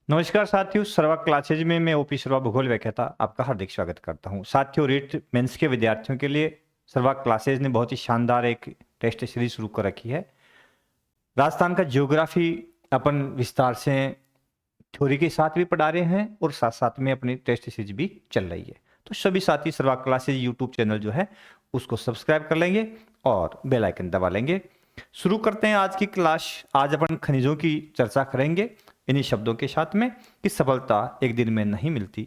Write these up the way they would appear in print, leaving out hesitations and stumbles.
नमस्कार साथियों, सर्वा क्लासेज में मैं ओपी सर्वा भूगोल व्याख्याता आपका हार्दिक स्वागत करता हूं। साथियों, रीट मेंस के विद्यार्थियों के लिए सर्वा क्लासेज ने बहुत ही शानदार एक टेस्ट सीरीज शुरू कर रखी है। राजस्थान का ज्योग्राफी अपन विस्तार से थ्योरी के साथ भी पढ़ा रहे हैं और साथ साथ में अपनी टेस्ट सीरीज भी चल रही है। तो सभी साथी सर्वा क्लासेज यूट्यूब चैनल जो है उसको सब्सक्राइब कर लेंगे और बेल आइकन दबा लेंगे। शुरू करते हैं आज की क्लास। आज अपन खनिजों की चर्चा करेंगे इन्हीं शब्दों के साथ में कि सफलता एक दिन में नहीं मिलती,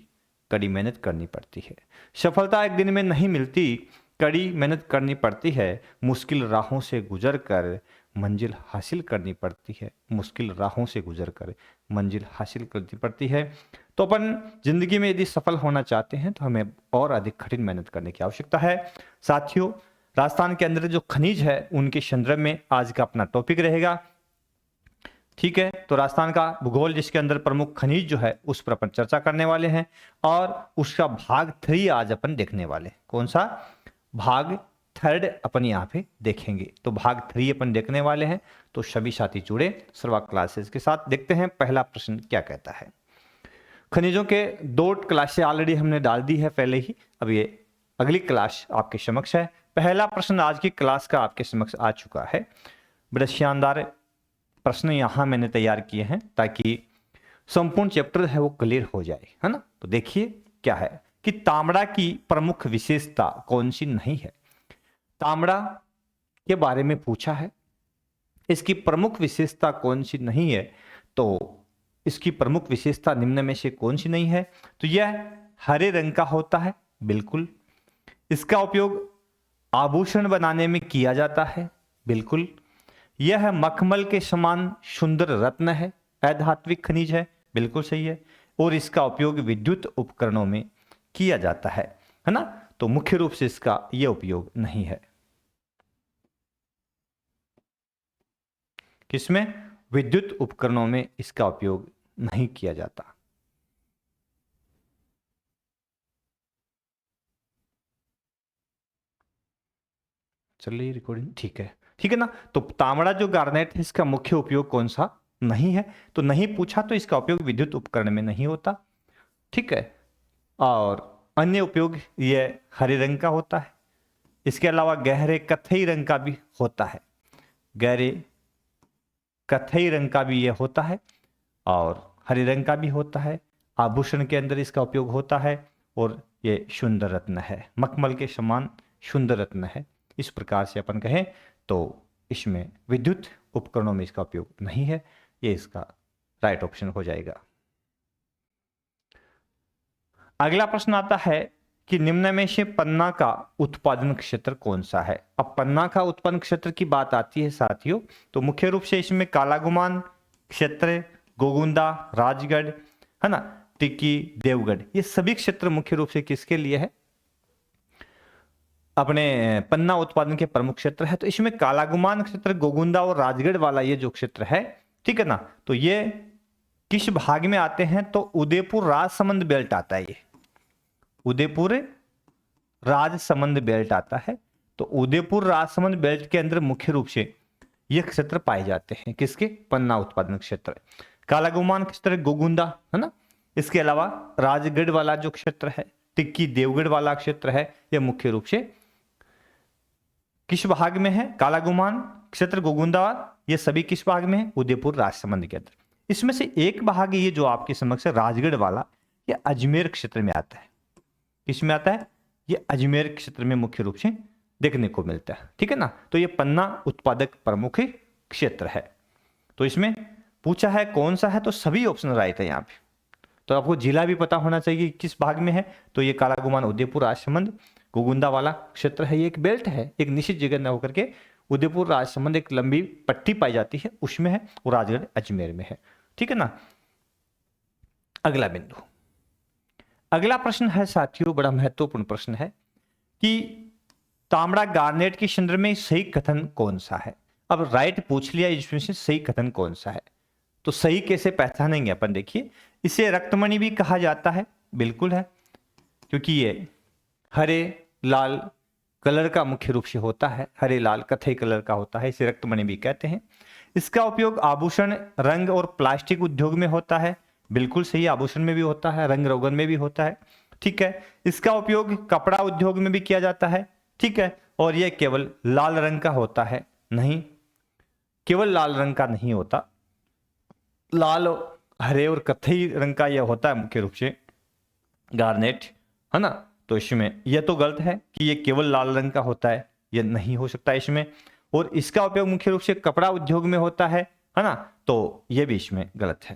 कड़ी मेहनत करनी पड़ती है। सफलता एक दिन में नहीं मिलती, कड़ी मेहनत करनी पड़ती है। मुश्किल राहों से गुजर कर मंजिल हासिल करनी पड़ती है। मुश्किल राहों से गुजर कर मंजिल हासिल करनी पड़ती है। तो अपन जिंदगी में यदि सफल होना चाहते हैं तो हमें और अधिक कठिन मेहनत करने की आवश्यकता है। साथियों, राजस्थान के अंदर जो खनिज है उनके संदर्भ में आज का अपना टॉपिक रहेगा। ठीक है, तो राजस्थान का भूगोल जिसके अंदर प्रमुख खनिज जो है उस पर अपन चर्चा करने वाले हैं और उसका भाग 3 आज अपन देखने वाले हैं। कौन सा भाग? थर्ड अपन यहाँ पे देखेंगे। तो भाग 3 अपन देखने वाले हैं। तो सभी साथी जुड़े सर्वा क्लासेस के साथ। देखते हैं पहला प्रश्न क्या कहता है। खनिजों के 2 क्लासें ऑलरेडी हमने डाल दी है पहले ही, अब ये अगली क्लास आपके समक्ष है। पहला प्रश्न आज की क्लास का आपके समक्ष आ चुका है। बड़ा शानदार प्रश्न यहां मैंने तैयार किए हैं ताकि संपूर्ण चैप्टर है वो क्लियर हो जाए, है ना। तो देखिए क्या है कि तांबड़ा की प्रमुख विशेषता कौन सी नहीं है। तांबड़ा के बारे में पूछा है, इसकी प्रमुख विशेषता कौन सी नहीं है। तो इसकी प्रमुख विशेषता निम्न में से कौन सी नहीं है। तो यह हरे रंग का होता है, बिल्कुल। इसका उपयोग आभूषण बनाने में किया जाता है, बिल्कुल। यह मखमल के समान सुंदर रत्न है, अधात्विक खनिज है, बिल्कुल सही है। और इसका उपयोग विद्युत उपकरणों में किया जाता है ना। तो मुख्य रूप से इसका यह उपयोग नहीं है। किसमें? विद्युत उपकरणों में इसका उपयोग नहीं किया जाता। चल रही रिकॉर्डिंग? ठीक है, ठीक है ना। तो तांबड़ा जो गार्नेट है इसका मुख्य उपयोग कौन सा नहीं है। तो नहीं पूछा तो इसका उपयोग विद्युत उपकरण में नहीं होता, ठीक है। और अन्य उपयोग यह हरे रंग का होता है। इसके अलावा गहरे कथई रंग का भी होता है, गहरे कथई रंग का भी यह होता है और हरे रंग का भी होता है। आभूषण के अंदर इसका उपयोग होता है और ये सुंदर रत्न है, मखमल के समान सुंदर रत्न है। इस प्रकार से अपन कहें तो इसमें विद्युत उपकरणों में इसका उपयोग नहीं है। ये इसका राइट ऑप्शन हो जाएगा। अगला प्रश्न आता है कि निम्न में से पन्ना का उत्पादन क्षेत्र कौन सा है। अब पन्ना का उत्पादन क्षेत्र की बात आती है साथियों, तो मुख्य रूप से इसमें कालागुमान क्षेत्र, गोगुंदा, राजगढ़, है ना, टिक्की, देवगढ़, ये सभी क्षेत्र मुख्य रूप से किसके लिए है? अपने पन्ना उत्पादन के प्रमुख क्षेत्र है। तो इसमें कालागुमान क्षेत्र, गोगुंदा और राजगढ़ वाला ये जो क्षेत्र है, ठीक है ना, तो ये किस भाग में आते हैं? तो उदयपुर राजसमंद बेल्ट आता है। ये उदयपुर राजसमंद बेल्ट आता है। तो उदयपुर राजसमंद बेल्ट के अंदर मुख्य रूप से ये क्षेत्र पाए जाते हैं। किसके? पन्ना उत्पादन क्षेत्र। कालागुमान क्षेत्र, गोगुंदा, है ना। इसके अलावा राजगढ़ वाला जो क्षेत्र है, टिक्की, देवगढ़ वाला क्षेत्र है, यह मुख्य रूप से किस भाग में है? कालागुमान क्षेत्र, गोगुंदा, ये सभी किस भाग में है? उदयपुर राजसमंद के अंदर। इसमें से एक भाग ये जो आपके समक्ष है राजगढ़ वाला, ये अजमेर क्षेत्र में आता है। किस में आता है? ये अजमेर क्षेत्र में मुख्य रूप से देखने को मिलता है, ठीक है ना। तो ये पन्ना उत्पादक प्रमुख क्षेत्र है। तो इसमें पूछा है कौन सा है, तो सभी ऑप्शन राइट है यहाँ पे। तो आपको जिला भी पता होना चाहिए किस भाग में है। तो ये कालागुमान, उदयपुर, राजसमंद, गोगुंदा वाला क्षेत्र है। ये एक बेल्ट है, एक निश्चित जगह न होकर के उदयपुर राजसमंद एक लंबी पट्टी पाई जाती है, उसमें है, और राजगढ़ अजमेर में है, ठीक है ना। अगला बिंदु, अगला प्रश्न है साथियों, बड़ा महत्वपूर्ण प्रश्न है कि तांबड़ा गार्नेट के संदर्भ में सही कथन कौन सा है। अब राइट पूछ लिया, इसमें से सही कथन कौन सा है। तो सही कैसे पहचानेंगे अपन? देखिए, इसे रक्तमणि भी कहा जाता है, बिल्कुल है, क्योंकि ये हरे लाल कलर का मुख्य रूप से होता है, हरे लाल कथई कलर का होता है, इसे रक्तमणि भी कहते हैं। इसका उपयोग आभूषण, रंग और प्लास्टिक उद्योग में होता है, बिल्कुल सही, आभूषण में भी होता है, रंग रोगन में भी होता है। ठीक है, इसका उपयोग कपड़ा उद्योग में भी किया जाता है। ठीक है, और यह केवल लाल रंग का होता है नहीं, केवल लाल रंग का नहीं होता, लाल, हरे और कत्थई रंग का यह होता है मुख्य रूप से गार्नेट, है ना। तो इसमें यह तो गलत है कि यह केवल लाल रंग का होता है, यह नहीं हो सकता इसमें। और इसका उपयोग मुख्य रूप से कपड़ा उद्योग में होता है ना, तो यह भी इसमें गलत है,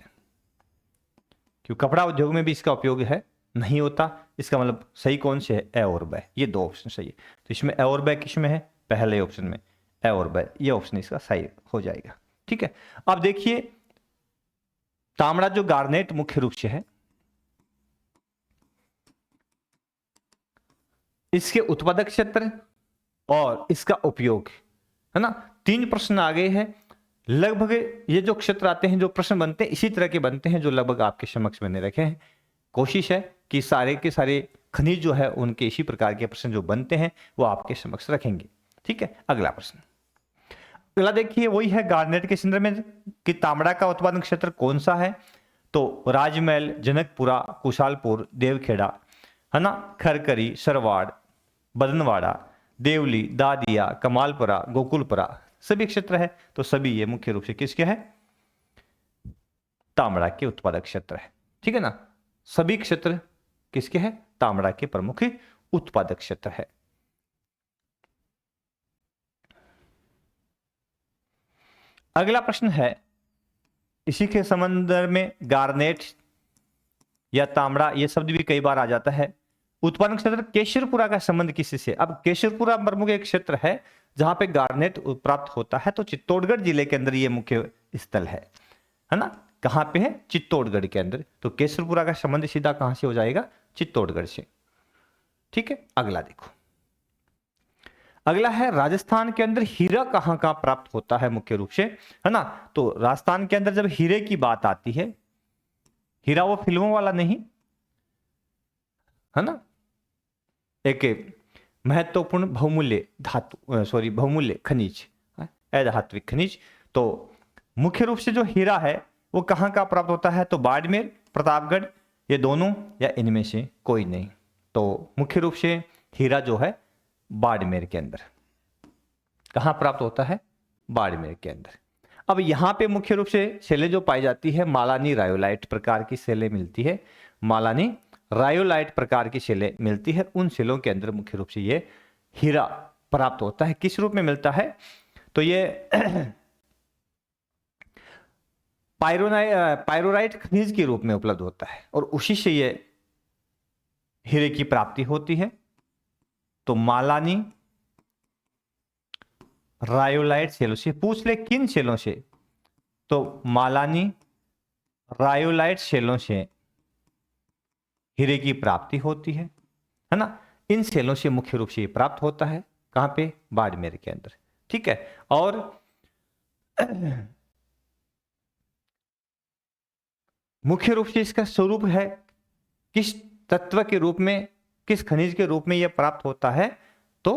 क्योंकि कपड़ा उद्योग में भी इसका उपयोग है, नहीं होता। इसका मतलब सही कौन से है, ए और ब, ये दो ऑप्शन सही है। तो इसमें ए और ब किस में है, पहले ऑप्शन में ए और ब, ये ऑप्शन इसका सही हो जाएगा। ठीक है, अब देखिए तांबड़ा जो गार्नेट मुख्य रूप से है, इसके उत्पादक क्षेत्र और इसका उपयोग, है ना, 3 प्रश्न आ गए हैं। लगभग ये जो क्षेत्र आते हैं, जो प्रश्न बनते हैं, इसी तरह के बनते हैं जो लगभग आपके समक्ष मैंने रखे हैं। कोशिश है कि सारे के सारे खनिज जो है उनके इसी प्रकार के प्रश्न जो बनते हैं वो आपके समक्ष रखेंगे। ठीक है, अगला प्रश्न, अगला देखिए वही है गार्नेट के संदर्भ में कि तांबड़ा का उत्पादन क्षेत्र कौन सा है। तो राजमहल, जनकपुरा, कुशालपुर, देवखेड़ा, है ना, खरकरी, सरवाड़, बदनवाड़ा, देवली, दादिया, कमालपुरा, गोकुलपुरा, सभी क्षेत्र है। तो सभी ये मुख्य रूप से किसके है, तांबड़ा के उत्पादक क्षेत्र है। ठीक है ना, सभी क्षेत्र किसके है, तांबड़ा के प्रमुख उत्पादक क्षेत्र है। अगला प्रश्न है इसी के संबंध में, गार्नेट या तांबड़ा ये शब्द भी कई बार आ जाता है। उत्पादन क्षेत्र केशरपुरा का संबंध किसी से। अब केशरपुरा प्रमुख एक क्षेत्र है जहां पे गार्नेट प्राप्त होता है, तो चित्तौड़गढ़ जिले के अंदर ये मुख्य स्थल है ना। कहां पे है, चित्तौड़गढ़ के अंदर। तो केशरपुरा का संबंध सीधा कहां से हो जाएगा, चित्तौड़गढ़ से। ठीक है, अगला देखो, अगला है राजस्थान के अंदर हीरा कहां कहां प्राप्त होता है मुख्य रूप से, है ना। तो राजस्थान के अंदर जब हीरे की बात आती है, हीरा वो फिल्मों वाला नहीं, है ना, एक महत्वपूर्ण बहुमूल्य धातु, बहुमूल्य खनिज, अधात्विक खनिज। तो मुख्य रूप से जो हीरा है वो कहां का प्राप्त होता है, तो बाड़मेर, प्रतापगढ़, ये दोनों या इनमें से कोई नहीं। तो मुख्य रूप से हीरा जो है बाड़मेर के अंदर, कहां प्राप्त होता है, बाड़मेर के अंदर। अब यहां पे मुख्य रूप से सेलें जो पाई जाती है, मालानी रायोलाइट प्रकार की सेलें मिलती है, मालानी रायोलाइट प्रकार की सेलें मिलती है। उन सेलों के अंदर मुख्य रूप से ये हीरा प्राप्त होता है। किस रूप में मिलता है, तो ये पायरोराइट खनिज के रूप में उपलब्ध होता है और उसी से ये हीरे की प्राप्ति होती है। तो मालानी रायोलाइट सेलों से, पूछ ले किन सेलों से, तो मालानी रायोलाइट सेलों से हीरे की प्राप्ति होती है ना। इन सेलों से मुख्य रूप से ये प्राप्त होता है, कहां पे, बाड़मेर के अंदर। ठीक है, और मुख्य रूप से इसका स्वरूप है, किस तत्व के रूप में, किस खनिज के रूप में यह प्राप्त होता है, तो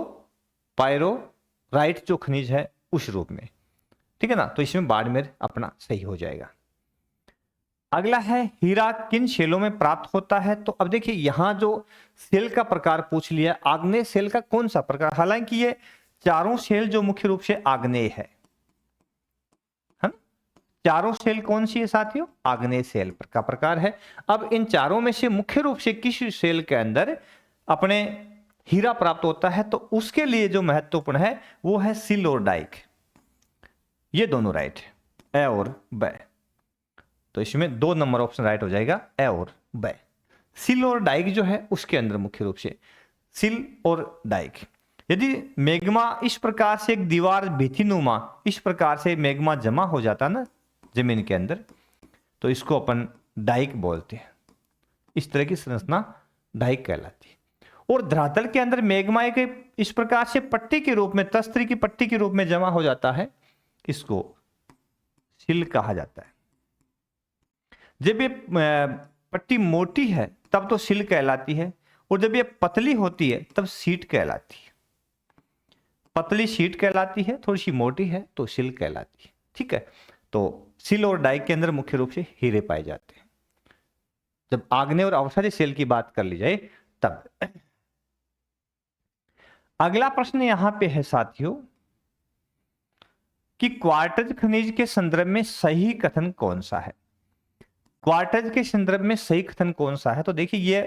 पायरोराइट जो खनिज है उस रूप में। ठीक है ना, तो इसमें बाड़मेर अपना सही हो जाएगा। अगला है हीरा किन सेलों में प्राप्त होता है। तो अब देखिए यहां जो सेल का प्रकार पूछ लिया, आग्नेय सेल का कौन सा प्रकार, हालांकि ये चारों सेल जो मुख्य रूप से आग्नेय है, चारों सेल कौन सी है साथियों, आग्नेय सेल का प्रकार है। अब इन चारों में से मुख्य रूप से किस सेल के अंदर अपने हीरा प्राप्त होता है, तो उसके लिए जो महत्वपूर्ण है वो है सिल और डाइक। ये दोनों राइट है, ए और ब। तो इसमें 2 नंबर ऑप्शन राइट हो जाएगा, ए और ब। सिल और डाइक जो है उसके अंदर मुख्य रूप से सिल और डाइक, यदि मैग्मा इस प्रकार से एक दीवार भीतिनुमा इस प्रकार से मैग्मा जमा हो जाता ना जमीन के अंदर, तो इसको अपन डाइक बोलते हैं। इस तरह की संरचना डाइक कहलाती है। और धरातल के अंदर मैग्मा एक इस प्रकार से पट्टी के रूप में, तस्त्री की पट्टी के रूप में जमा हो जाता है, इसको सिल कहा जाता है। जब ये पट्टी मोटी है तब तो सिल कहलाती है, और जब ये पतली होती है तब सीट कहलाती है। पतली सीट कहलाती है, थोड़ी सी मोटी है तो सिल कहलाती है। ठीक है, तो सिल और डाइक के अंदर मुख्य रूप से हीरे पाए जाते हैं। जब आग्नेय और अवसादी सेल की बात कर ली जाए तब। अगला प्रश्न यहां पे है साथियों कि क्वार्टज खनिज के संदर्भ में सही कथन कौन सा है। क्वार्टज के संदर्भ में सही कथन कौन सा है, तो देखिए ये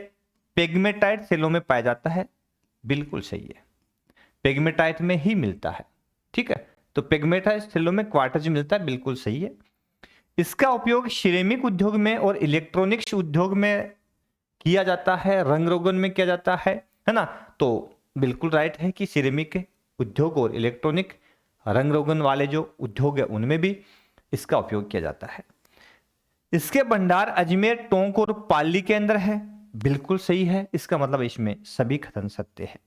पेग्मेटाइट सेलों में पाया जाता है, बिल्कुल सही है, पेग्मेटाइट में ही मिलता है। ठीक है, तो पेग्मेटाइट सेलों में क्वार्टज मिलता है, बिल्कुल सही है। इसका उपयोग सिरेमिक उद्योग में और इलेक्ट्रॉनिक्स उद्योग में किया जाता है, रंग रोगन में किया जाता है ना। तो बिल्कुल राइट है कि सिरेमिक उद्योग और इलेक्ट्रॉनिक रंग रोगन वाले जो उद्योग है उनमें भी इसका उपयोग किया जाता है। इसके भंडार अजमेर, टोंक और पाली के अंदर है, बिल्कुल सही है। इसका मतलब इसमें सभी कथन सत्य है।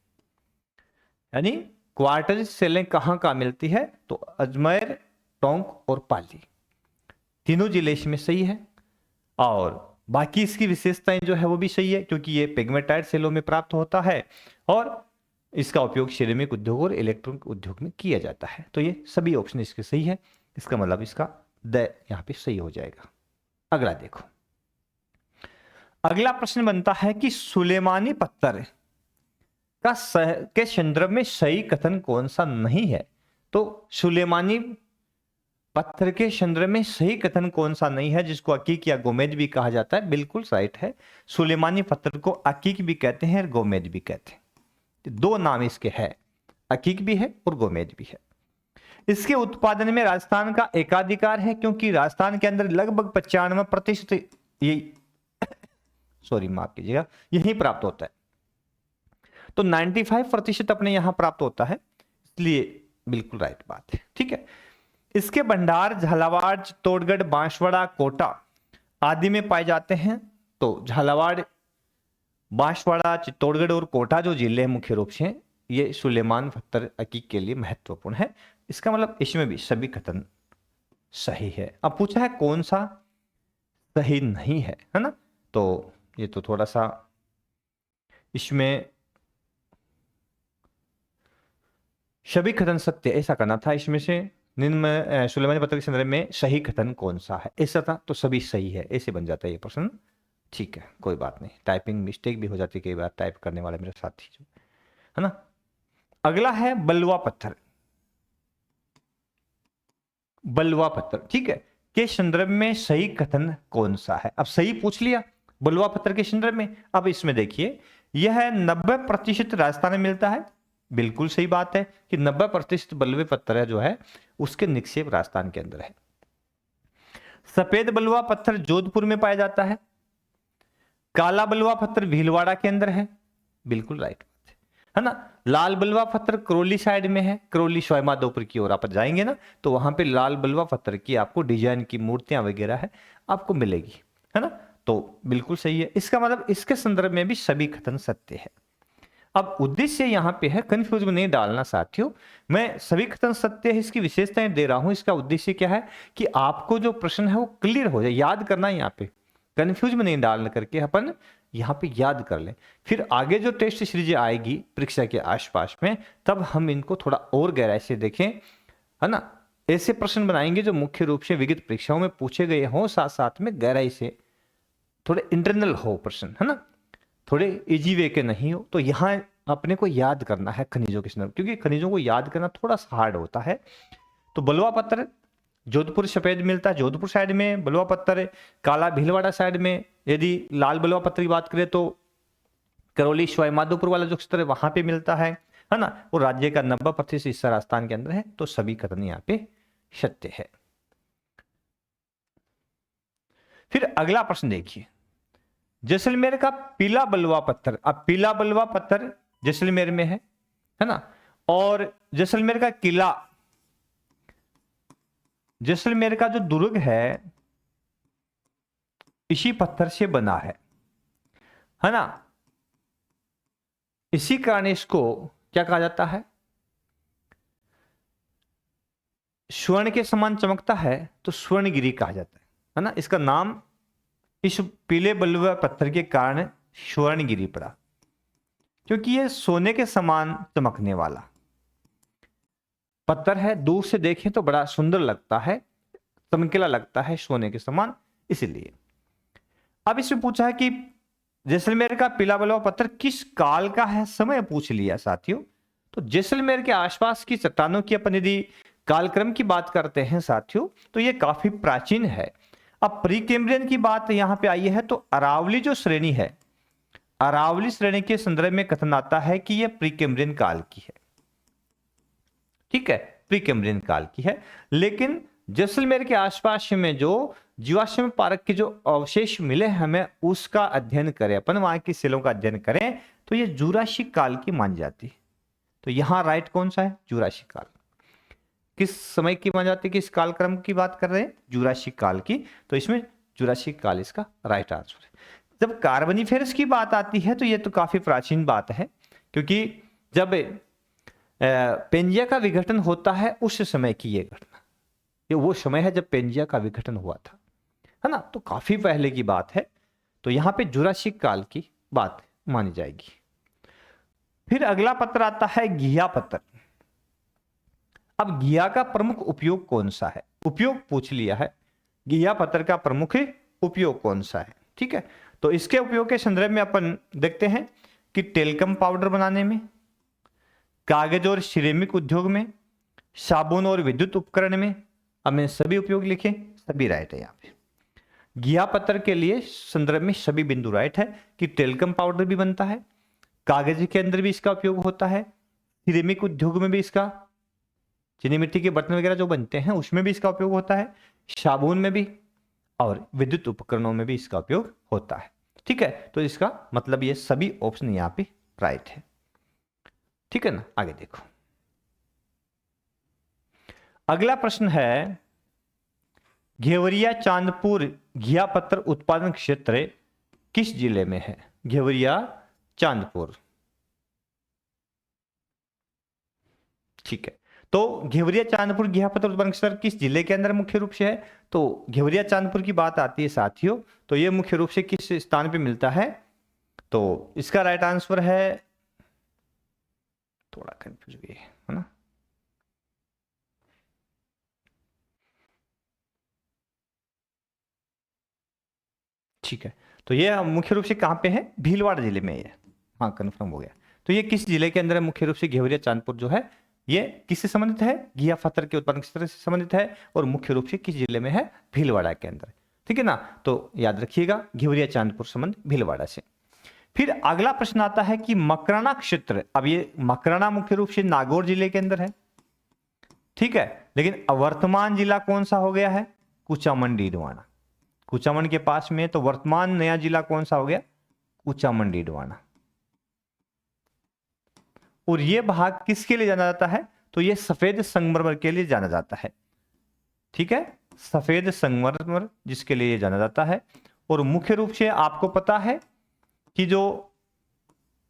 यानी क्वार्टज सेलें कहां कहां मिलती है, तो अजमेर, टोंक और पाली, तीनों जिले इसमें सही है। और बाकी इसकी विशेषताएं जो है वो भी सही है, क्योंकि ये पेग्मेटाइट सेलों में प्राप्त होता है और इसका उपयोग सिरेमिक उद्योग और इलेक्ट्रॉनिक उद्योग में किया जाता है। तो ये सभी ऑप्शन इसके सही है। इसका मतलब इसका द यहां पे सही हो जाएगा। अगला देखो, अगला प्रश्न बनता है कि सुलेमानी पत्थर का के संदर्भ में सही कथन कौन सा नहीं है। तो सुलेमानी पत्थर के संदर्भ में सही कथन कौन सा नहीं है, जिसको अकीक या गोमेद भी कहा जाता है, बिल्कुल राइट है। सुलेमानी पत्थर को अकीक भी कहते हैं और गोमेद भी कहते हैं, दो नाम इसके हैं, अकीक भी है और गोमेद भी है। इसके उत्पादन में राजस्थान का एकाधिकार है, क्योंकि राजस्थान के अंदर लगभग 95% यही सॉरी माफ कीजिएगा यही प्राप्त होता है। तो 95% अपने यहां प्राप्त होता है, इसलिए बिल्कुल राइट बात है। ठीक है, इसके भंडार झालावाड़, चित्तौड़गढ़, बांसवाड़ा, कोटा आदि में पाए जाते हैं। तो झालावाड़, बांसवाड़ा, चित्तौड़गढ़ और कोटा जो जिले हैं मुख्य रूप से, ये सुलेमान पत्थर अकीक के लिए महत्वपूर्ण है। इसका मतलब इसमें भी सभी कथन सही है। अब पूछा है कौन सा सही नहीं है ना। तो ये तो थोड़ा सा इसमें सभी कथन सत्य ऐसा करना था, इसमें से निम्न में सुलेमानी पत्थर के संदर्भ में सही कथन कौन सा है ऐसा था, तो सभी सही है ऐसे बन जाता है ये प्रश्न। ठीक है, कोई बात नहीं, टाइपिंग मिस्टेक भी हो जाती है कई बार टाइप करने वाले मेरे साथी जो है ना। अगला है बलुआ पत्थर, बलुआ पत्थर ठीक है के संदर्भ में सही कथन कौन सा है। अब सही पूछ लिया बलुआ पत्थर के संदर्भ में। अब इसमें देखिए यह 90% राजस्थान में मिलता है, बिल्कुल सही बात है कि 90% बलुए पत्थर है जो है उसके निक्षेप राजस्थान के अंदर है। सफेद बलुआ पत्थर जोधपुर में पाया जाता है, काला बलुआ पत्थर भीलवाड़ा के अंदर है, बिल्कुल राइट है ना। लाल बलुआ पत्थर करौली साइड में है, करौली सवाई माधोपुर की ओर आप जाएंगे ना तो वहां पे लाल बलुआ पत्थर की आपको डिजाइन की मूर्तियां वगैरह है आपको मिलेगी, है ना। तो बिल्कुल सही है। इसका मतलब इसके संदर्भ में भी सभी कथन सत्य है। अब उद्देश्य यहां पे है, कंफ्यूज में नहीं डालना साथियों, मैं सभी कथन सत्य है इसकी विशेषताएं दे रहा हूं। इसका उद्देश्य क्या है कि आपको जो प्रश्न है वो क्लियर हो जाए, याद करना है यहाँ पे, कंफ्यूज में नहीं डालना करके अपन यहाँ पे याद कर लें। फिर आगे जो टेस्ट सीरीज आएगी परीक्षा के आसपास में तब हम इनको थोड़ा और गहराई से देखें, है ना। ऐसे प्रश्न बनाएंगे जो मुख्य रूप से विगत परीक्षाओं में पूछे गए हों, साथ साथ में गहराई से थोड़े इंटरनल हो प्रश्न, है ना, थोड़े इजी वे के नहीं हो। तो यहाँ अपने को याद करना है खनिजों के संदर्भ, क्योंकि खनिजों को याद करना थोड़ा सा हार्ड होता है। तो बलुआ पत्थर जोधपुर सफेद मिलता है, जोधपुर साइड में बलुआ पत्थर है, काला भीलवाड़ा साइड में। यदि लाल बलुआ पत्थर की बात करें तो करौली सवाई माधोपुर वाला जो क्षेत्र है वहां पे मिलता है ना। और राज्य का 90% हिस्सा राजस्थान के अंदर है, तो सभी कथन यहाँ पे सत्य है। फिर अगला प्रश्न देखिए, जैसलमेर का पीला बलुआ पत्थर। अब पीला बलुआ पत्थर जैसलमेर में है ना। और जैसलमेर का किला, जैसलमेर का जो दुर्ग है इसी पत्थर से बना है ना। इसी कारण इसको क्या कहा जाता है, स्वर्ण के समान चमकता है तो स्वर्णगिरी कहा जाता है ना। इसका नाम इस पीले बलुआ पत्थर के कारण स्वर्णगिरी पड़ा, क्योंकि ये सोने के समान चमकने वाला पत्थर है। दूर से देखें तो बड़ा सुंदर लगता है, चमकीला लगता है सोने के समान, इसलिए। अब इसमें पूछा है कि जैसलमेर का पीला बलुआ पत्थर किस काल का है, समय पूछ लिया साथियों। तो जैसलमेर के आसपास की चट्टानों की अपन यदि कालक्रम की बात करते हैं साथियों, तो ये काफी प्राचीन है। अब प्री कैम्ब्रियन की बात यहां पे आई है, तो अरावली जो श्रेणी है, अरावली श्रेणी के संदर्भ में कथन आता है कि यह प्री कैम्ब्रियन काल की है। ठीक है, प्री कैम्ब्रियन काल की है। लेकिन जैसलमेर के आसपास में जो जीवाश्म पारक के जो अवशेष मिले हमें, उसका अध्ययन करें अपन, वहां की सेलों का अध्ययन करें, तो ये जुरासिक काल की मानी जाती है। तो यहां राइट कौन सा है? जुरासिक काल। किस समय की मानी जाती है, किस कालक्रम की बात कर रहे हैं? जुरासिक काल की। तो इसमें जुरासिक काल इसका राइट आंसर है। जब कार्बोनिफेरस की बात आती है तो ये तो काफी प्राचीन बात है, क्योंकि जब पेंजिया का विघटन होता है उस समय की ये घटना, ये वो समय है जब पेंजिया का विघटन हुआ था, है ना। तो काफी पहले की बात है। तो यहां पे जुरासिक काल की बात मानी जाएगी। फिर अगला पत्र आता है घिया पत्र। अब घिया का प्रमुख उपयोग कौन सा है? उपयोग पूछ लिया है, घिया पत्र का प्रमुख उपयोग कौन सा है? ठीक है, तो इसके उपयोग के संदर्भ में अपन देखते हैं कि टेल्कम पाउडर बनाने में, कागज और सिरेमिक उद्योग में, साबुन और विद्युत उपकरण में। अब मैंने सभी उपयोग लिखे, सभी राइट है यहाँ पे। घिया पत्थर के लिए संदर्भ में सभी बिंदु राइट है कि टेल्कम पाउडर भी बनता है, कागज के अंदर भी इसका उपयोग होता है, सिरेमिक उद्योग में भी इसका, चीनी मिट्टी के बर्तन वगैरह जो बनते हैं उसमें भी इसका उपयोग होता है, साबुन में भी, और विद्युत उपकरणों में भी इसका उपयोग होता है। ठीक है, तो इसका मतलब ये सभी ऑप्शन यहाँ पे राइट है। ठीक है ना, आगे देखो। अगला प्रश्न है, घेवरिया चांदपुर घिया पत्थर उत्पादन क्षेत्र किस जिले में है? घेवरिया चांदपुर। ठीक है, तो घेवरिया चांदपुर घिया पत्थर उत्पादन क्षेत्र किस जिले के अंदर मुख्य रूप से है? तो घेवरिया चांदपुर की बात आती है साथियों, तो यह मुख्य रूप से किस स्थान पे मिलता है? तो इसका राइट आंसर है, थोड़ा कंफ्यूज भी है ना, ठीक है। तो ये मुख्य रूप से कहां पे है? भीलवाड़ा जिले में है। हाँ, कंफर्म हो गया। तो ये किस जिले के अंदर है? मुख्य रूप से घेवरिया चांदपुर जो है ये किससे संबंधित है? घिया पत्थर के उत्पादन क्षेत्र से संबंधित है, और मुख्य रूप से किस जिले में है? भीलवाड़ा के अंदर। ठीक है ना, तो याद रखिएगा घेवरिया चांदपुर संबंध भीलवाड़ा से। फिर अगला प्रश्न आता है कि मकराना क्षेत्र। अब ये मकराना मुख्य रूप से नागौर जिले के अंदर है, ठीक है, लेकिन वर्तमान जिला कौन सा हो गया है? कुचामन डीडवाना। कुचामन के पास में, तो वर्तमान नया जिला कौन सा हो गया? कुचामन डीडवाना। और ये भाग किसके लिए जाना जाता है? तो ये सफेद संगमरमर के लिए जाना जाता है। ठीक है, सफेद संगमरमर जिसके लिए जाना जाता है। और मुख्य रूप से आपको पता है कि जो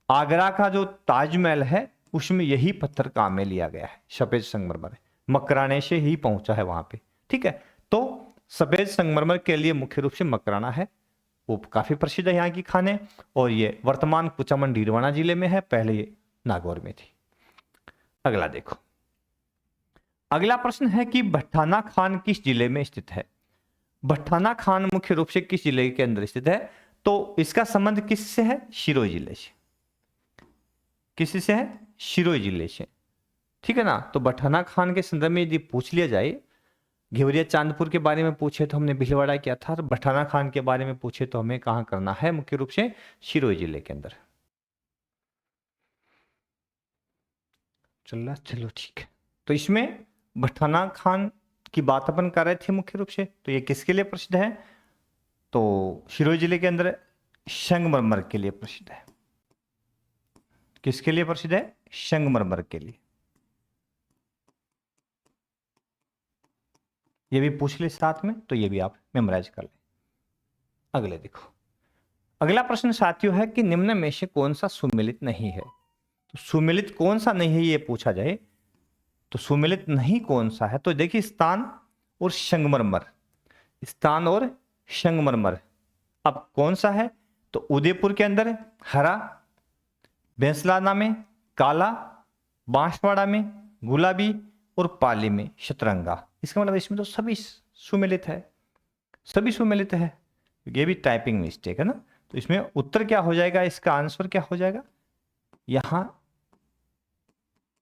आगरा का जो ताजमहल है उसमें यही पत्थर काम में लिया गया है, सफेद संगमरमर, मकराने से ही पहुंचा है वहां पे। ठीक है, तो सफेद संगमरमर के लिए मुख्य रूप से मकराना है, वो काफी प्रसिद्ध है यहाँ की खाने, और ये वर्तमान कुचामन डीडवाना जिले में है, पहले ये नागौर में थी। अगला देखो, अगला प्रश्न है कि भट्टाना खान किस जिले में स्थित है? भट्टाना खान मुख्य रूप से किस जिले के अंदर स्थित है? तो इसका संबंध किससे है? शिरोई जिले से। किससे है? शिरोई जिले से। ठीक है ना, तो भट्टाना खान के संदर्भ में यदि पूछ लिया जाए, घेवरिया चांदपुर के बारे में पूछे तो हमने भीलवाड़ा किया था, और भट्टाना खान के बारे में पूछे तो हमें कहां करना है? मुख्य रूप से शिरोई जिले के अंदर। चलो ठीक है, तो इसमें भट्टाना खान की बात अपन कर रहे थे मुख्य रूप से, तो ये किसके लिए प्रसिद्ध है? तो शिरोई जिले के अंदर संगमरमर के लिए प्रसिद्ध है। किसके लिए प्रसिद्ध है? संगमरमर के लिए। ये भी पूछ ले साथ में, तो ये भी आप मेमोराइज कर ले। अगले देखो, अगला प्रश्न साथियों है कि निम्न में से कौन सा सुमेलित नहीं है? तो सुमेलित कौन सा नहीं है ये पूछा जाए, तो सुमेलित नहीं कौन सा है? तो देखिए, स्थान और संगमरमर, स्थान और संगमरमर। अब कौन सा है? तो उदयपुर के अंदर हरा, बेंसलाना में काला, बांसवाड़ा में गुलाबी, और पाली में सतरंगा। इसका मतलब इसमें तो सभी सुमेलित है, सभी सुमेलित है। ये भी टाइपिंग मिस्टेक है ना। तो इसमें उत्तर क्या हो जाएगा, इसका आंसर क्या हो जाएगा, यहां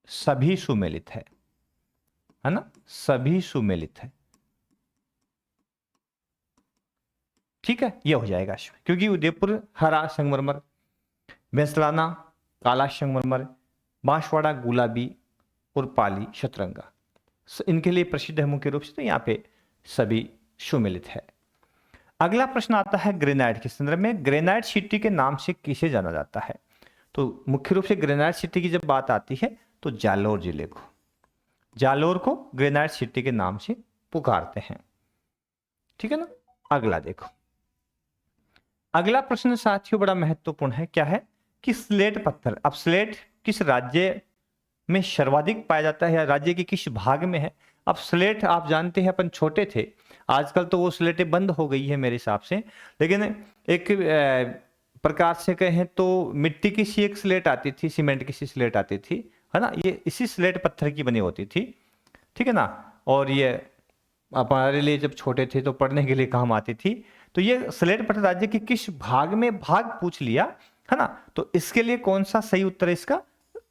सभी सुमेलित है ना, सभी सुमेलित है। ठीक है, ये हो जाएगा क्योंकि उदयपुर हरा संगमरमर, बेंसलाना काला संगमरमर, बांसवाड़ा गुलाबी और पाली शतरंगा इनके लिए प्रसिद्ध है मुख्य रूप से। तो यहाँ पे सभी सुमेलित है। अगला प्रश्न आता है ग्रेनाइट के संदर्भ में। ग्रेनाइट सिटी के नाम से किसे जाना जाता है? तो मुख्य रूप से ग्रेनाइट सिटी की जब बात आती है तो जालोर जिले को, जालोर को ग्रेनाइट सिटी के नाम से पुकारते हैं। ठीक है ना। अगला देखो, अगला प्रश्न साथियों बड़ा महत्वपूर्ण है। क्या है कि स्लेट पत्थर, अब स्लेट किस राज्य में सर्वाधिक पाया जाता है या राज्य के किस भाग में है? अब स्लेट आप जानते हैं अपन छोटे थे, आजकल तो वो स्लेटें बंद हो गई है मेरे हिसाब से, लेकिन एक प्रकार से कहें तो मिट्टी की सी एक स्लेट आती थी, सीमेंट की सी स्लेट आती थी, है ना, ये इसी स्लेट पत्थर की बनी होती थी। ठीक है ना। और ये हमारे लिए जब छोटे थे तो पढ़ने के लिए काम आती थी। तो ये स्लेट पत्थर राज्य के किस भाग में, भाग पूछ लिया है ना, तो इसके लिए कौन सा सही उत्तर है इसका,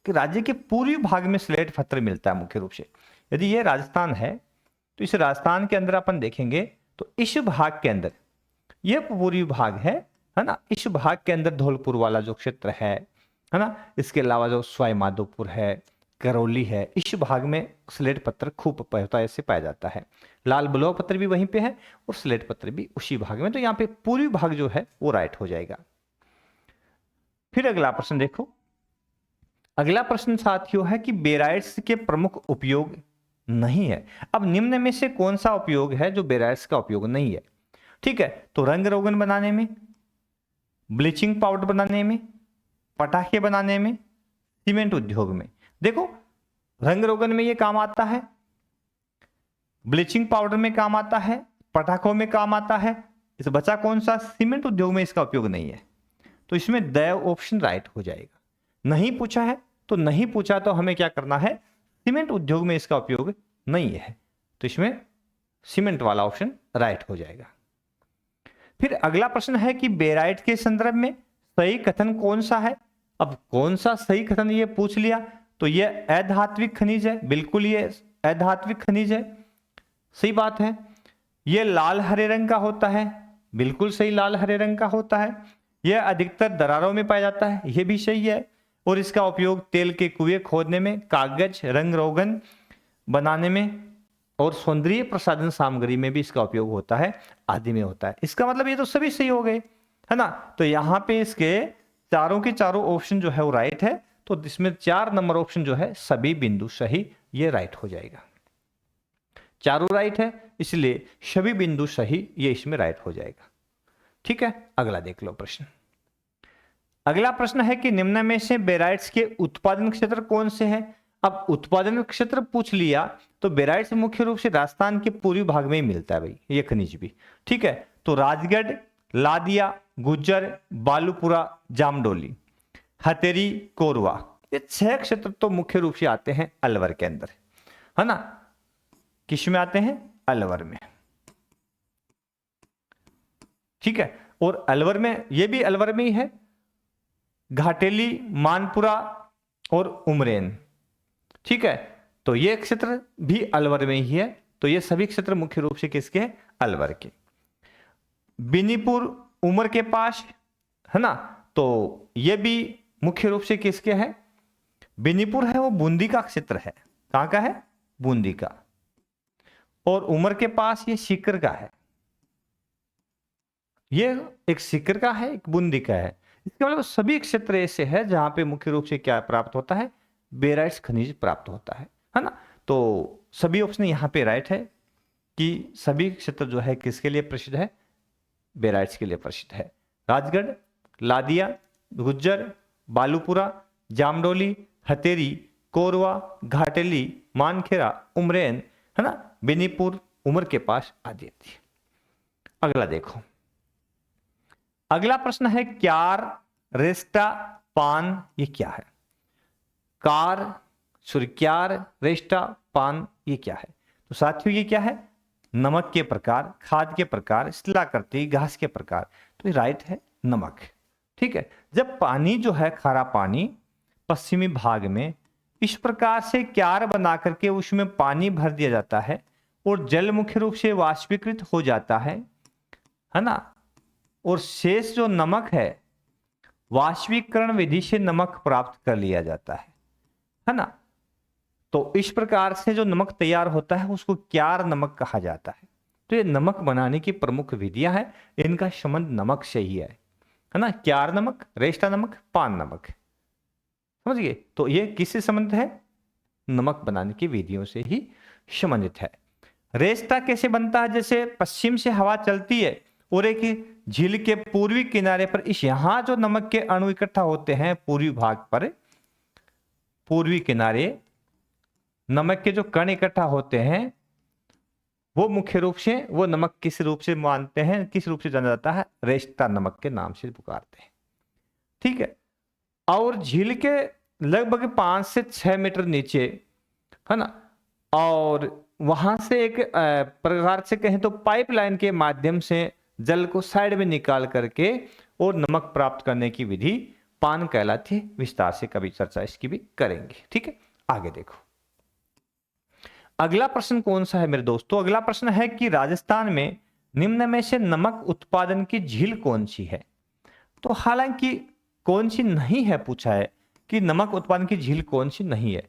कि राज्य के पूर्वी भाग में स्लेट पत्थर मिलता है मुख्य रूप से। यदि ये राजस्थान है तो इस राजस्थान के अंदर अपन देखेंगे तो इस भाग के अंदर, ये पूर्वी भाग है ना, इस भाग के अंदर धौलपुर वाला जो क्षेत्र है ना, इसके अलावा जो सवाई माधोपुर है, करौली है, इस भाग में स्लेट पत्थर खूब से पाया जाता है। लाल बलौर पत्थर भी वहीं पे है और स्लेट पत्थर भी उसी भाग में। तो यहाँ पे पूर्वी भाग जो है वो राइट हो जाएगा। फिर अगला प्रश्न देखो, अगला प्रश्न साथियों है कि बेराइट्स के प्रमुख उपयोग नहीं है। अब निम्न में से कौन सा उपयोग है जो बेराइट्स का उपयोग नहीं है? ठीक है, तो रंग रोगन बनाने में, ब्लीचिंग पाउडर बनाने में, पटाखे बनाने में, सीमेंट उद्योग में। देखो रंग रोगन में ये काम आता है, ब्लीचिंग पाउडर में काम आता है, पटाखों में काम आता है, इस बचा कौन सा, सीमेंट उद्योग में इसका उपयोग नहीं है। तो इसमें द ऑप्शन राइट हो जाएगा। नहीं पूछा है तो नहीं पूछा, तो हमें क्या करना है, सीमेंट उद्योग में इसका उपयोग नहीं है, तो इसमें सीमेंट वाला ऑप्शन राइट हो जाएगा। फिर अगला प्रश्न है कि बेराइट के संदर्भ में सही कथन कौन सा है? अब कौन सा सही कथन ये पूछ लिया, तो ये अधात्विक खनिज है, बिल्कुल ये अधात्विक खनिज है, सही बात है। ये लाल हरे रंग का होता है, बिल्कुल सही, लाल हरे रंग का होता है। यह अधिकतर दरारों में पाया जाता है, यह भी सही है। और इसका उपयोग तेल के कुएं खोदने में, कागज, रंग रोगन बनाने में और सौंदर्य प्रसाधन सामग्री में भी इसका उपयोग होता है, आदि में होता है। इसका मतलब ये तो सभी सही हो गए, है ना। तो यहाँ पे इसके चारों के चारों ऑप्शन जो है वो राइट है। तो इसमें 4 नंबर ऑप्शन जो है सभी बिंदु सही, ये राइट हो जाएगा। चारों राइट है इसलिए सभी बिंदु सही, ये इसमें राइट हो जाएगा। ठीक है, अगला देख लो प्रश्न। अगला प्रश्न है कि निम्न में से बेराइट्स के उत्पादन क्षेत्र कौन से हैं? अब उत्पादन क्षेत्र पूछ लिया तो बेराइट्स मुख्य रूप से राजस्थान के पूर्वी भाग में ही मिलता है भाई, ये खनिज भी। ठीक है, तो राजगढ़, लादिया, गुज्जर, बालूपुरा, जामडोली, हथेरी, कोरवा, ये 6 क्षेत्र तो मुख्य रूप से आते हैं अलवर के अंदर, है ना। किस में आते हैं? अलवर में। ठीक है, और अलवर में, ये भी अलवर में ही है, घाटेली, मानपुरा और उमरेन। ठीक है, तो ये क्षेत्र भी अलवर में ही है। तो ये सभी क्षेत्र मुख्य रूप से किसके हैं? अलवर के। बिनीपुर उमर के पास, है ना, तो ये भी मुख्य रूप से किसके है? बिनीपुर है वो बूंदी का क्षेत्र है। कहां का है? बूंदी का। और उमर के पास ये सीकर का है, ये एक सीकर का है, एक बूंदी का है। इसका मतलब सभी क्षेत्र ऐसे है जहां पे मुख्य रूप से क्या प्राप्त होता है? बेराइट्स खनिज प्राप्त होता है ना। तो सभी ऑप्शन यहाँ पे राइट है कि सभी क्षेत्र जो है किसके लिए प्रसिद्ध है? बेराइट्स के लिए प्रसिद्ध है। राजगढ़, लादिया, गुज्जर, बालूपुरा, जामडोली, हथेरी, कोरवा, घाटेली, मानखेरा, उमरेन, है ना, बेनीपुर, उमर के पास आदि। अगला देखो, अगला प्रश्न है क्यार, रेस्टा, पान, ये क्या है? क्यार, रेस्टा, पान, ये क्या है? तो साथियों ये क्या है? नमक के प्रकार, खाद के प्रकार, शिलाकृति, घास के प्रकार। तो ये राइट है नमक। ठीक है, जब पानी जो है खारा पानी पश्चिमी भाग में इस प्रकार से क्यार बना करके उसमें पानी भर दिया जाता है और जल मुख्य रूप से वाष्पीकृत हो जाता है ना, और शेष जो नमक है वाष्पीकरण विधि से नमक प्राप्त कर लिया जाता है ना। तो इस प्रकार से जो नमक तैयार होता है उसको क्यार नमक कहा जाता है। तो ये नमक बनाने की प्रमुख विधियां हैं, इनका संबंध नमक से ही है ना। क्यार नमक, रेस्टा नमक, पान नमक, समझिए। तो ये किससे संबंधित है? नमक बनाने की विधियों से ही संबंधित है। रेस्ता कैसे बनता है? जैसे पश्चिम से हवा चलती है और एक झील के पूर्वी किनारे पर इस यहां जो नमक के अणु इकट्ठा होते हैं पूर्वी भाग पर, पूर्वी किनारे नमक के जो कण इकट्ठा होते हैं वो मुख्य रूप से वो नमक किस रूप से मानते हैं, किस रूप से जाना जाता है? रेस्ता नमक के नाम से पुकारते हैं। ठीक है, और झील के लगभग 5 से 6 मीटर नीचे है ना, और वहां से एक प्रकार से कहें तो पाइपलाइन के माध्यम से जल को साइड में निकाल करके और नमक प्राप्त करने की विधि पान कहलाती है। विस्तार से कभी चर्चा इसकी भी करेंगे। ठीक है, आगे देखो अगला प्रश्न कौन सा है मेरे दोस्तों। अगला प्रश्न है कि राजस्थान में निम्न में से नमक उत्पादन की झील कौन सी है। तो हालांकि कौन सी नहीं है पूछा है कि नमक उत्पादन की झील कौन सी नहीं है।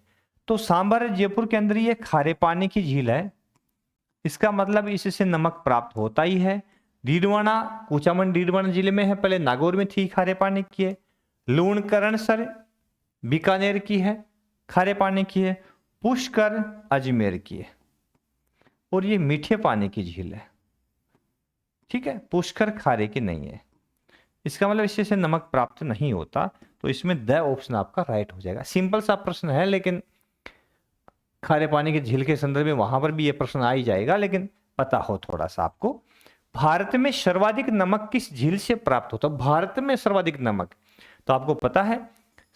तो सांबर जयपुर के अंदर ये खारे पानी की झील है, इसका मतलब इससे नमक प्राप्त होता ही है। डीडवाना, कुचामन डीडवाना जिले में है, पहले नागौर में थी, खारे पानी की है। लूणकरणसर बीकानेर की है, खारे पानी की है। पुष्कर अजमेर की है, और ये मीठे पानी की झील है। ठीक है, पुष्कर खारे की नहीं है, इसका मतलब इससे नमक प्राप्त नहीं होता। तो इसमें द ऑप्शन आपका राइट हो जाएगा। सिंपल सा प्रश्न है, लेकिन खारे पानी की झील के संदर्भ में वहां पर भी ये प्रश्न आ ही जाएगा, लेकिन पता हो थोड़ा सा आपको। भारत में सर्वाधिक नमक किस झील से प्राप्त होता है? भारत में सर्वाधिक नमक, तो आपको पता है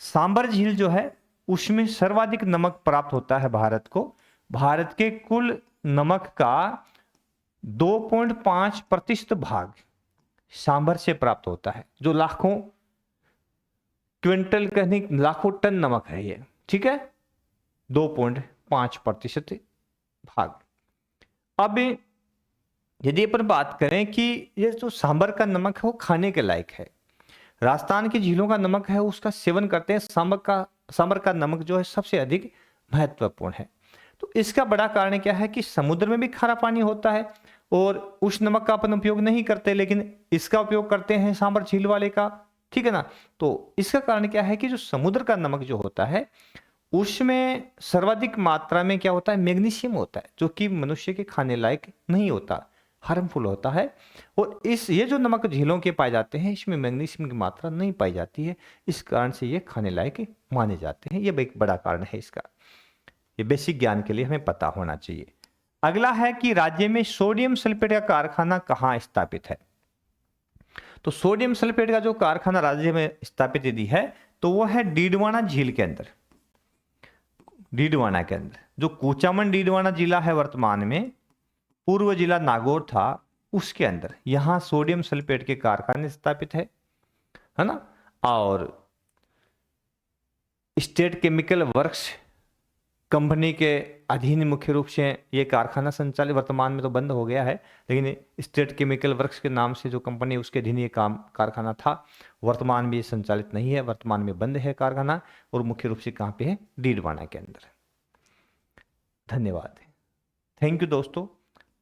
सांबर झील जो है उसमें सर्वाधिक नमक प्राप्त होता है भारत को। भारत के कुल नमक का 2.5% भाग सांबर से प्राप्त होता है, जो लाखों क्विंटल कहने लाखों टन नमक है ये। ठीक है, 2.5% भाग। अब यदि अपन बात करें कि ये जो सांबर का नमक है वो खाने के लायक है, राजस्थान की झीलों का नमक है उसका सेवन करते हैं, सांबर का नमक जो है सबसे अधिक महत्वपूर्ण है। तो इसका बड़ा कारण क्या है कि समुद्र में भी खारा पानी होता है और उस नमक का अपन उपयोग नहीं करते, लेकिन इसका उपयोग करते हैं सांबर झील वाले का। ठीक है ना, तो इसका कारण क्या है कि जो समुद्र का नमक जो होता है उसमें सर्वाधिक मात्रा में क्या होता है? मैग्नीशियम होता है, जो कि मनुष्य के खाने लायक नहीं होता, हार्मफुल होता है। और ये जो नमक झीलों के पाए जाते हैं इसमें मैग्नीशियम की मात्रा नहीं पाई जाती है, इस कारण से ये खाने लायक माने जाते हैं। ये एक बड़ा कारण है इसका, ये बेसिक ज्ञान के लिए हमें पता होना चाहिए। अगला है कि राज्य में सोडियम सल्फेट का कारखाना कहाँ स्थापित है। तो सोडियम सल्फेट का जो कारखाना राज्य में स्थापित यदि है तो वो है डीडवाना झील के अंदर, डीडवाना के अंदर। जो कुचामन डीडवाना जिला है वर्तमान में, पूर्व जिला नागौर था, उसके अंदर यहां सोडियम सल्फेट के कारखाने स्थापित है ना। और स्टेट केमिकल वर्क्स कंपनी के अधीन मुख्य रूप से ये कारखाना संचालित, वर्तमान में तो बंद हो गया है, लेकिन स्टेट केमिकल वर्क्स के नाम से जो कंपनी उसके अधीन ये कारखाना था, वर्तमान में ये संचालित नहीं है, वर्तमान में बंद है कारखाना। और मुख्य रूप से कहाँ पे है? डीडवाना के अंदर। धन्यवाद, थैंक यू दोस्तों।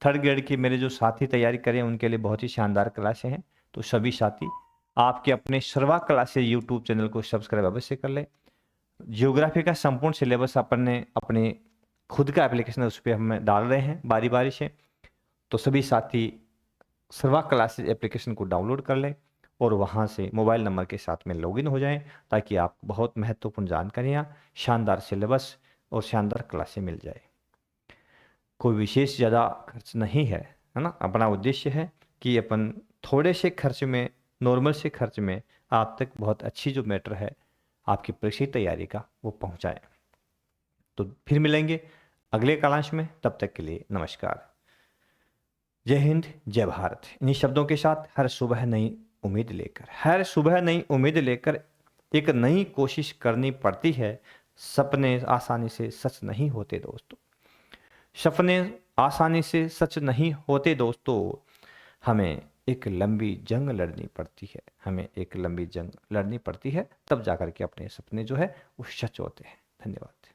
थर्ड ग्रेड की मेरे जो साथी तैयारी करें उनके लिए बहुत ही शानदार क्लासें हैं, तो सभी साथी आपके अपने सर्वा क्लासेस यूट्यूब चैनल को सब्सक्राइब अवश्य कर लें। ज्योग्राफी का संपूर्ण सिलेबस अपन ने अपने खुद का एप्लीकेशन उस पर हम डाल रहे हैं बारी बारी से, तो सभी साथी सर्वा क्लासेस एप्लीकेशन को डाउनलोड कर लें और वहाँ से मोबाइल नंबर के साथ में लॉगिन हो जाएं, ताकि आपको बहुत महत्वपूर्ण जानकारियाँ, शानदार सिलेबस और शानदार क्लासें मिल जाए। कोई विशेष ज़्यादा खर्च नहीं है ना, अपना उद्देश्य है कि अपन थोड़े से खर्च में, नॉर्मल से खर्च में आप तक बहुत अच्छी जो मैटर है आपकी परीक्षा तैयारी का वो पहुंचाए। तो फिर मिलेंगे अगले क्लास में, तब तक के लिए नमस्कार। जय हिंद, जय भारत। इन्हीं शब्दों के साथ हर सुबह नई उम्मीद लेकर, हर सुबह नई उम्मीद लेकर एक नई कोशिश करनी पड़ती है। सपने आसानी से सच नहीं होते दोस्तों, सपने आसानी से सच नहीं होते दोस्तों। हमें एक लंबी जंग लड़नी पड़ती है, हमें एक लंबी जंग लड़नी पड़ती है, तब जाकर के अपने सपने जो है वो सच होते हैं। धन्यवाद।